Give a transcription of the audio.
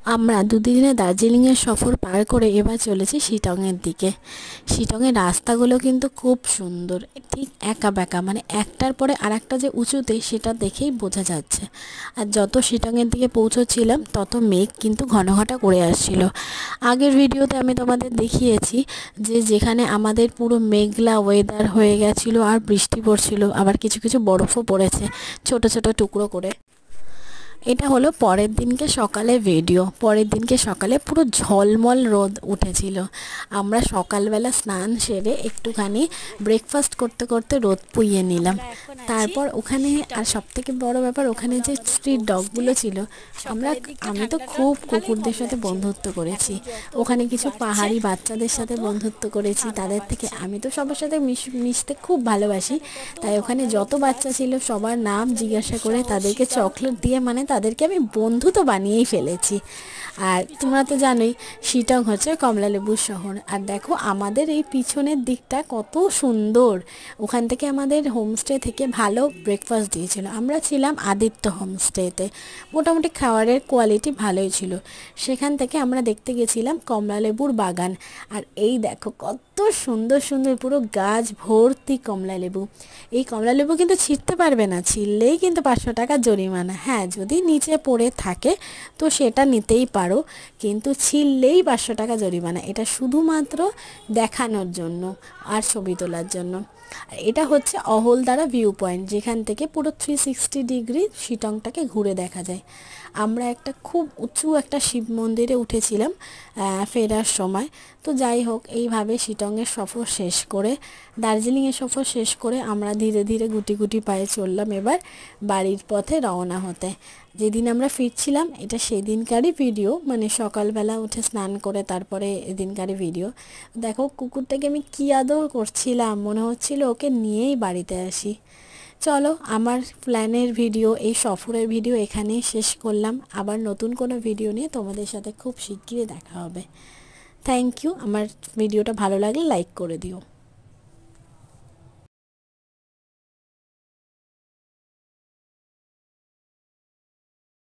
আমরা দুদিনে দার্জিলিংয়ের সফর পার করে এবার চলেছি শিটংয়ের দিকে। শিটংয়ের রাস্তাগুলো কিন্তু খুব সুন্দর, ঠিক একা বেঁকা, মানে একটার পরে আর একটা যে উঁচুতে সেটা দেখেই বোঝা যাচ্ছে। আর যত শিটংয়ের দিকে পৌঁছচ্ছিলাম তত মেঘ কিন্তু ঘন ঘটা করে আসছিল। আগের ভিডিওতে আমি তোমাদের দেখিয়েছি যে যেখানে আমাদের পুরো মেঘলা ওয়েদার হয়ে গেছিলো আর বৃষ্টি পড়ছিল, আবার কিছু কিছু বরফও পড়েছে ছোট ছোট টুকরো করে। এটা হলো পরের দিনকে সকালে ভিডিও। পরের দিনকে সকালে পুরো ঝলমল রোদ উঠেছিল। আমরা সকালবেলা স্নান সেরে একটুখানি ব্রেকফাস্ট করতে করতে রোদ পুইয়ে নিলাম। তারপর ওখানে আর সবথেকে বড় ব্যাপার, ওখানে যে স্ট্রিট ডগগুলো ছিল, আমি তো খুব কুকুরদের সাথে বন্ধুত্ব করেছি। ওখানে কিছু পাহাড়ি বাচ্চাদের সাথে বন্ধুত্ব করেছি। তাদের থেকে আমি তো সবার সাথে মিশতে খুব ভালোবাসি, তাই ওখানে যত বাচ্চা ছিল সবার নাম জিজ্ঞাসা করে তাদেরকে চকলেট দিয়ে, মানে তাদেরকে আমি বন্ধু তো বানিয়েই ফেলেছি। আর তোমরা তো জানোই শিটং হচ্ছে কমলালেবুর শহর। আর দেখো আমাদের এই পিছনের দিকটা কত সুন্দর। ওখান থেকে আমাদের হোমস্টে থেকে ভালো ব্রেকফাস্ট দিয়েছিল। আমরা ছিলাম আদিত্য হোমস্টেতে, মোটামুটি খাবারের কোয়ালিটি ভালোই ছিল। সেখান থেকে আমরা দেখতে গেছিলাম কমলালেবুর বাগান। আর এই দেখো কত সুন্দর সুন্দর পুরো গাছ ভর্তি কমলালেবু। এই কমলালেবু কিন্তু ছিঁড়তে পারবে না, ছিঁড়লেই কিন্তু 500 টাকা জরিমানা। হ্যাঁ, যদি নিচে পড়ে থাকে তো সেটা নিতেই পারো, কিন্তু ছিঁড়লেই 500 টাকা জরিমানা। এটা শুধুমাত্র দেখানোর জন্য আর ছবি তোলার জন্য। এটা হচ্ছে অহলদারা ভিউ পয়েন্ট, যেখান থেকে পুরো 360 ডিগ্রি শিটংটাকে ঘুরে দেখা যায়। আমরা একটা খুব উঁচু একটা শিব মন্দিরে উঠেছিলাম ফেরার সময়। তো যাই হোক, এইভাবে শিটংয়ের সফর শেষ করে, দার্জিলিংয়ের সফর শেষ করে আমরা ধীরে ধীরে গুটি গুটি পায়ে চললাম এবার বাড়ির পথে রওনা হতে। যেদিন আমরা ফিরছিলাম এটা সেদিনকারই ভিডিও, মানে সকালবেলা উঠে স্নান করে তারপরে এদিনকারই ভিডিও। দেখো কুকুরটাকে আমি কী আদর করছিলাম, মনে হচ্ছিল ওকে নিয়েই বাড়িতে আসি। চলো, আমার প্ল্যানের ভিডিও, এই সফরের ভিডিও এখানেই শেষ করলাম। আবার নতুন কোনো ভিডিও নিয়ে তোমাদের সাথে খুব শিগগিরই দেখা হবে। Thank you. আমার ভিডিওটা ভালো লাগলে লাইক করে দিও।